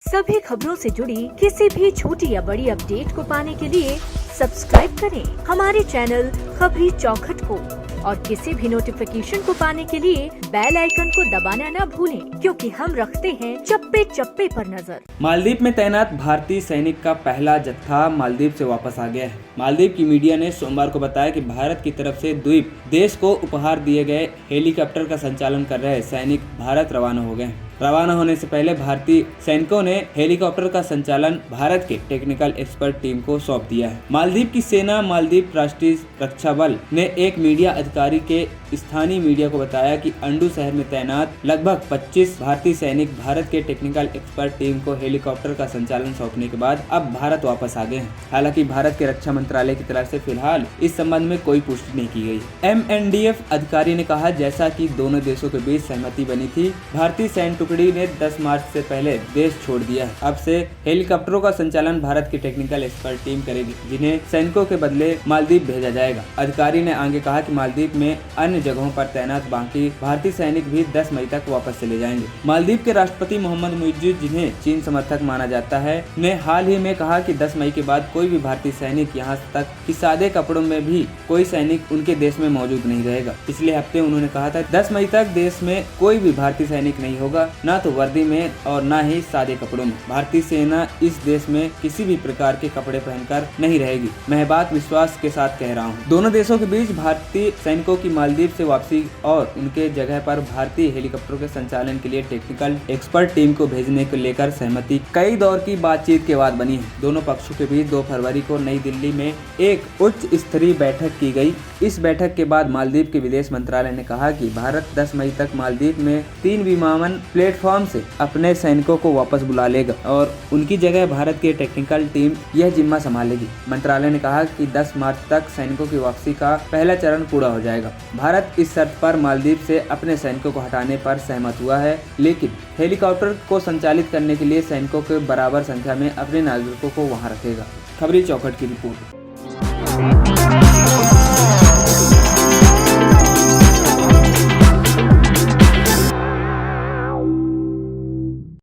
सभी खबरों से जुड़ी किसी भी छोटी या बड़ी अपडेट को पाने के लिए सब्सक्राइब करें हमारे चैनल खबरी चौखट को और किसी भी नोटिफिकेशन को पाने के लिए बेल आइकन को दबाना न भूलें, क्योंकि हम रखते हैं चप्पे चप्पे पर नजर। मालदीव में तैनात भारतीय सैनिक का पहला जत्था मालदीव से वापस आ गया है। मालदीव की मीडिया ने सोमवार को बताया कि भारत की तरफ से द्वीप देश को उपहार दिए गए हेलीकॉप्टर का संचालन कर रहे सैनिक भारत रवाना हो गए हैं। रवाना होने से पहले भारतीय सैनिकों ने हेलीकॉप्टर का संचालन भारत के टेक्निकल एक्सपर्ट टीम को सौंप दिया है। मालदीव की सेना मालदीव राष्ट्रीय रक्षा बल ने एक मीडिया अधिकारी के स्थानीय मीडिया को बताया कि अंडू शहर में तैनात लगभग 25 भारतीय सैनिक भारत के टेक्निकल एक्सपर्ट टीम को हेलीकॉप्टर का संचालन सौंपने के बाद अब भारत वापस आ गए हैं। हालांकि भारत के रक्षा मंत्रालय की तरफ से फिलहाल इस संबंध में कोई पुष्टि नहीं की गई। MNDF अधिकारी ने कहा, जैसा कि दोनों देशों के बीच सहमति बनी थी, भारतीय सैन्य टुकड़ी ने 10 मार्च से पहले देश छोड़ दिया है। अब से हेलीकॉप्टरों का संचालन भारत की टेक्निकल एक्सपर्ट टीम करेगी, जिन्हें सैनिकों के बदले मालदीव भेजा जाएगा। अधिकारी ने आगे कहा कि मालदीव में अन्य जगहों पर तैनात बाकी भारतीय सैनिक भी 10 मई तक वापस चले जाएंगे। मालदीव के राष्ट्रपति मोहम्मद मुइज्ज, जिन्हें चीन समर्थक माना जाता है, ने हाल ही में कहा कि 10 मई के बाद कोई भी भारतीय सैनिक यहाँ तक कि सादे कपड़ों में भी कोई सैनिक उनके देश में मौजूद नहीं रहेगा। पिछले हफ्ते उन्होंने कहा था 10 मई तक देश में कोई भी भारतीय सैनिक नहीं होगा, न तो वर्दी में और न ही सादे कपड़ों में। भारतीय सेना इस देश में किसी भी प्रकार के कपड़े पहनकर नहीं रहेगी। मैं बात विश्वास के साथ कह रहा हूँ। दोनों देशों के बीच भारतीय सैनिकों की मालदीव से वापसी और उनके जगह पर भारतीय हेलीकॉप्टरों के संचालन के लिए टेक्निकल एक्सपर्ट टीम को भेजने को लेकर सहमति कई दौर की बातचीत के बाद बनी है। दोनों पक्षों के बीच 2 फरवरी को नई दिल्ली में एक उच्च स्तरीय बैठक की गई। इस बैठक के बाद मालदीव के विदेश मंत्रालय ने कहा कि भारत 10 मई तक मालदीव में 3 विमानन प्लेटफॉर्म से अपने सैनिकों को वापस बुला लेगा और उनकी जगह भारत की टेक्निकल टीम यह जिम्मा संभालेगी। मंत्रालय ने कहा कि 10 मार्च तक सैनिकों की वापसी का पहला चरण पूरा हो जाएगा। भारत इस शर्त पर मालदीव से अपने सैनिकों को हटाने पर सहमत हुआ है, लेकिन हेलीकॉप्टर को संचालित करने के लिए सैनिकों के बराबर संख्या में अपने नागरिकों को वहां रखेगा। खबरी चौखट की रिपोर्ट।